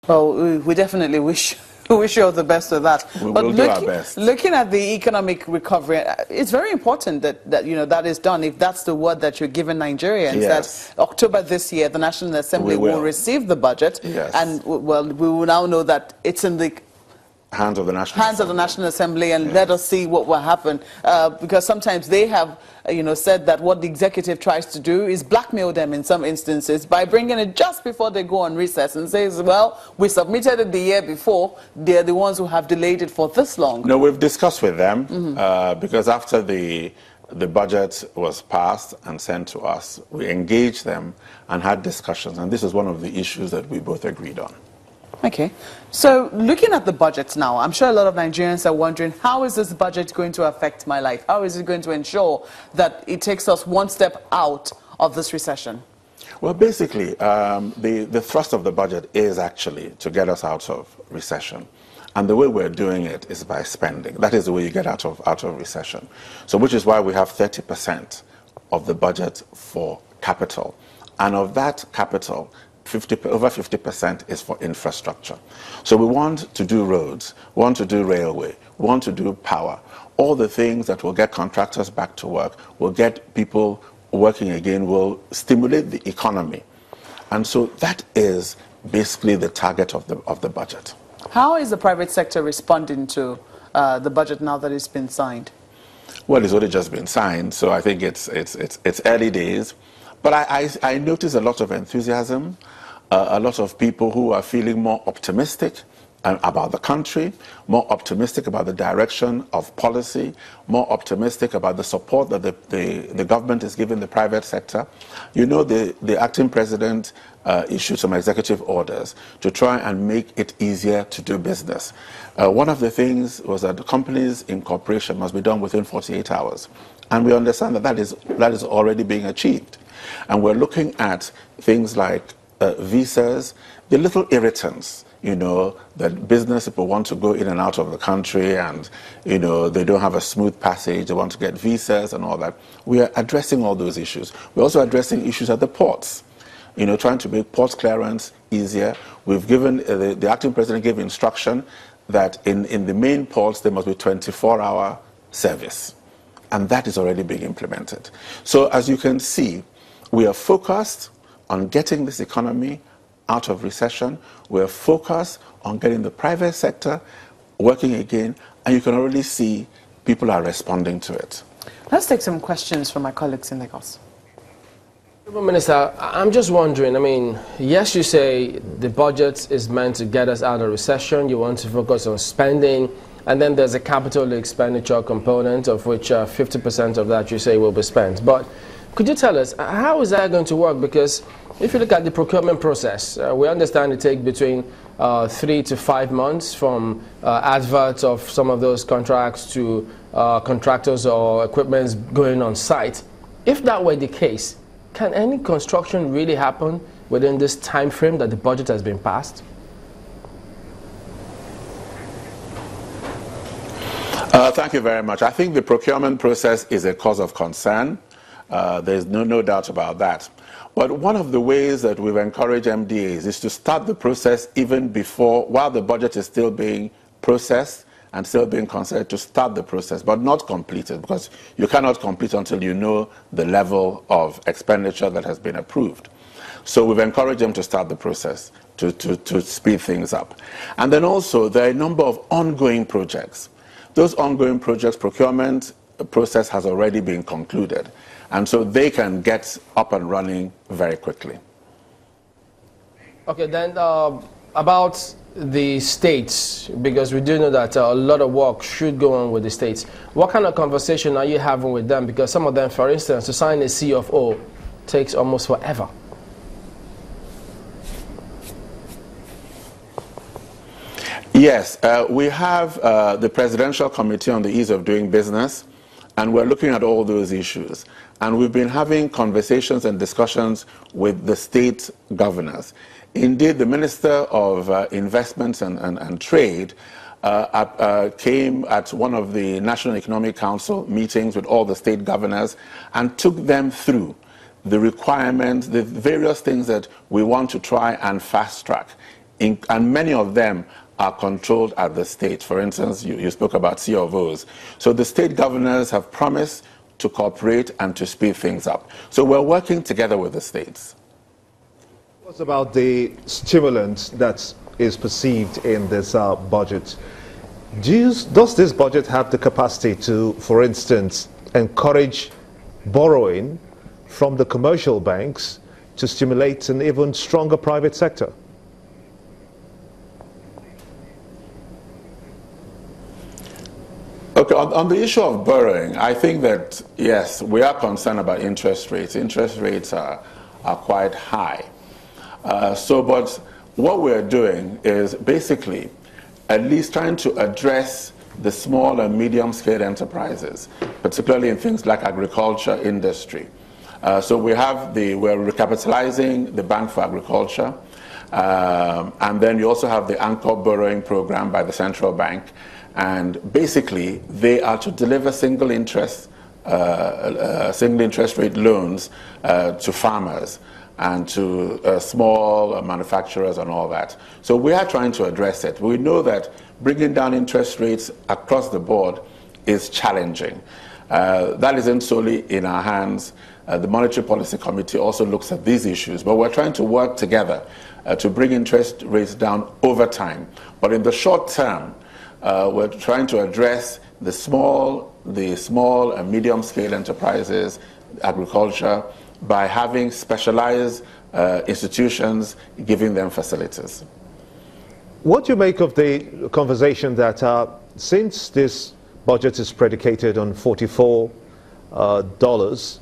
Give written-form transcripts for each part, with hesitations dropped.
Well, we definitely wish you all the best with that. We will do our best. Looking at the economic recovery, it's very important that that is done. If that's the word that you're giving Nigerians, yes. that October this year, the National Assembly will receive the budget, yes. and well, we will now know that it's in the hands of the National Assembly, and let us see what will happen. Because sometimes they have, said that what the executive tries to do is blackmail them in some instances by bringing it just before they go on recess and says, well, we submitted it the year before. They're the ones who have delayed it for this long. No, we've discussed with them because after the budget was passed and sent to us, we engaged them and had discussions, and this is one of the issues that we both agreed on. Okay, so looking at the budget now, I'm sure a lot of Nigerians are wondering, how is this budget going to affect my life? How is it going to ensure that it takes us one step out of this recession? Well, basically, the thrust of the budget is actually to get us out of recession. And the way we're doing it is by spending. That is the way you get out of recession. So which is why we have 30% of the budget for capital. And of that capital, over 50% is for infrastructure. So we want to do roads, we want to do railway, we want to do power. All the things that will get contractors back to work, will get people working again, will stimulate the economy. And so that is basically the target of the budget. How is the private sector responding to the budget now that it's been signed? Well, it's only just been signed, so I think it's early days. But I notice a lot of enthusiasm, a lot of people who are feeling more optimistic about the country, more optimistic about the direction of policy, more optimistic about the support that the government is giving the private sector. You know, the acting president issued some executive orders to try and make it easier to do business. One of the things was that the company's incorporation must be done within 48 hours. And we understand that that is already being achieved. And we're looking at things like visas, the little irritants, that business people want to go in and out of the country and, they don't have a smooth passage, they want to get visas and all that. We are addressing all those issues. We're also addressing issues at the ports, trying to make port clearance easier. We've given, the acting president gave instruction that in the main ports there must be 24-hour service. And that is already being implemented. So as you can see, we are focused on getting this economy out of recession. We're focused on getting the private sector working again, and you can already see people are responding to it. Let's take some questions from my colleagues in Lagos. Minister, I'm just wondering, yes, you say the budget is meant to get us out of recession, you want to focus on spending, and then there's a capital expenditure component of which 50% of that you say will be spent. But could you tell us, how is that going to work? Because if you look at the procurement process, we understand it takes between 3 to 5 months from adverts of some of those contracts to contractors or equipment going on site. If that were the case, can any construction really happen within this time frame that the budget has been passed? Thank you very much. I think the procurement process is a cause of concern. There's no doubt about that. But one of the ways that we've encouraged MDAs is to start the process even before, while the budget is still being processed and still being considered, to start the process, but not complete it, because you cannot complete until you know the level of expenditure that has been approved. So we've encouraged them to start the process to speed things up. And then also there are a number of ongoing projects. Those ongoing projects, procurement process has already been concluded. And so they can get up and running very quickly. Okay, then about the states, because we do know that a lot of work should go on with the states. What kind of conversation are you having with them? Because some of them, for instance, to sign a CFO takes almost forever. Yes, we have the Presidential Committee on the Ease of Doing Business, and we're looking at all those issues. And we've been having conversations and discussions with the state governors. Indeed, the Minister of Investments and Trade came at one of the National Economic Council meetings with all the state governors and took them through the requirements, the various things that we want to try and fast track and many of them are controlled at the state. For instance, you spoke about C of Os. So the state governors have promised to cooperate and to speed things up. So we're working together with the states. What about the stimulant that is perceived in this budget? Does this budget have the capacity to, for instance, encourage borrowing from the commercial banks to stimulate an even stronger private sector? Okay, on the issue of borrowing, I think that, yes, we are concerned about interest rates. Interest rates are quite high. But what we're doing is basically at least trying to address the small and medium-scale enterprises, particularly in things like agriculture industry. So we're recapitalizing the Bank for Agriculture, and then you also have the Anchor Borrowing Program by the Central Bank. And basically, they are to deliver single interest rate loans to farmers and to small manufacturers and all that. So we are trying to address it. We know that bringing down interest rates across the board is challenging. That isn't solely in our hands. The Monetary Policy Committee also looks at these issues, but we're trying to work together to bring interest rates down over time. But in the short term, we're trying to address the small and medium-scale enterprises, agriculture, by having specialized institutions giving them facilities. What do you make of the conversation that since this budget is predicated on $44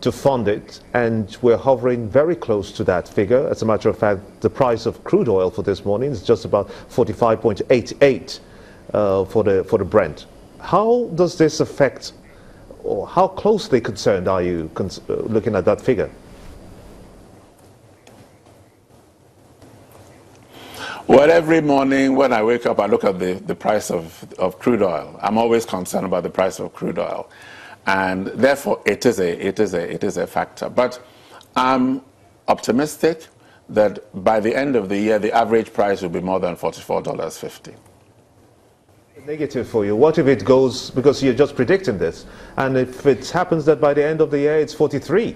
to fund it, and we're hovering very close to that figure? As a matter of fact, the price of crude oil for this morning is just about 45.88 for the Brent. How does this affect, or how closely concerned are you looking at that figure? Well, every morning when I wake up, I look at the price of crude oil. I'm always concerned about the price of crude oil, and therefore it is a factor. But I'm optimistic that by the end of the year, the average price will be more than $44.50. Negative for you. What if it goes, because you're just predicting this, and if it happens that by the end of the year it's 43?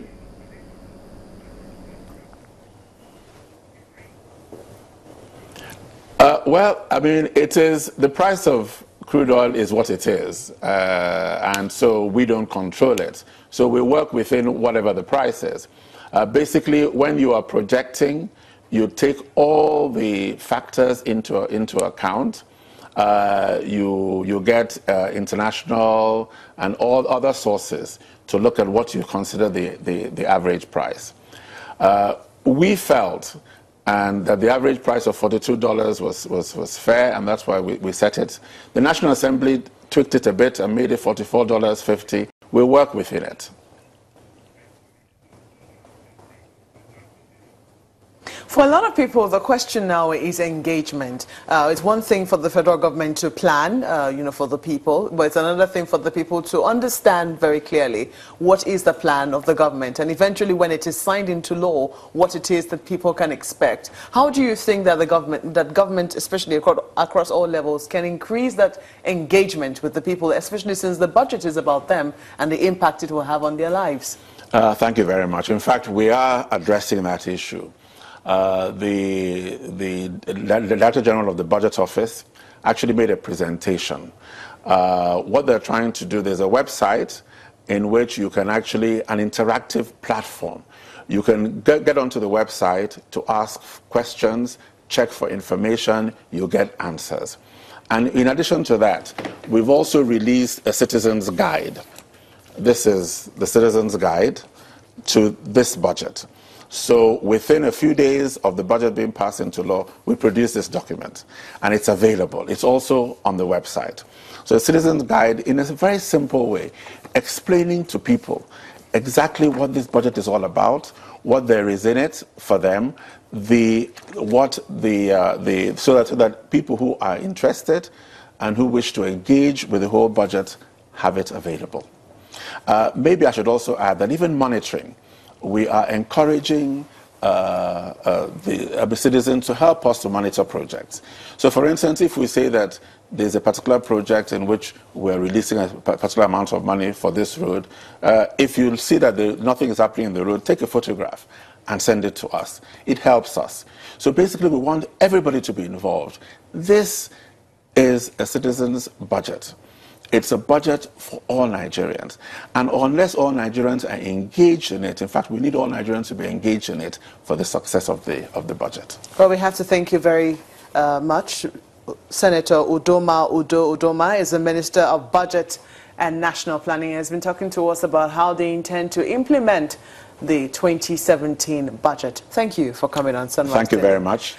Well, I mean, it is, the price of crude oil is what it is, and so we don't control it. So we work within whatever the price is. Basically, when you are projecting, you take all the factors into account. You get international and all other sources to look at what you consider the average price. We felt that the average price of $42 was fair, and that's why we set it. The National Assembly tweaked it a bit and made it $44.50. We work within it. For a lot of people, the question now is engagement. It's one thing for the federal government to plan, for the people, but it's another thing for the people to understand very clearly what is the plan of the government, and eventually when it is signed into law, what it is that people can expect. How do you think that the government, especially across all levels, can increase that engagement with the people, especially since the budget is about them and the impact it will have on their lives? Thank you very much. In fact, we are addressing that issue. The Director General of the Budget Office actually made a presentation. What they're trying to do, there's a website in which you can actually, an interactive platform. You can get onto the website to ask questions, check for information, you get answers. And in addition to that, we've also released a citizen's guide. This is the citizen's guide to this budget. So within a few days of the budget being passed into law, we produce this document, and it's available. It's also on the website. So a citizen's guide, in a very simple way, explaining to people exactly what this budget is all about, what there is in it for them, so that people who are interested and who wish to engage with the whole budget have it available. Maybe I should also add that even monitoring, we are encouraging the citizens to help us to monitor projects. So, for instance, if we say that there's a particular project in which we're releasing a particular amount of money for this road, if you see that nothing is happening in the road, take a photograph and send it to us. It helps us. So basically, we want everybody to be involved. This is a citizen's budget. It's a budget for all Nigerians. And unless all Nigerians are engaged in it, in fact, we need all Nigerians to be engaged in it for the success of the budget. Well, we have to thank you very much. Senator Udoma is the Minister of Budget and National Planning. He has been talking to us about how they intend to implement the 2017 budget. Thank you for coming on Sunrise. Thank you very much.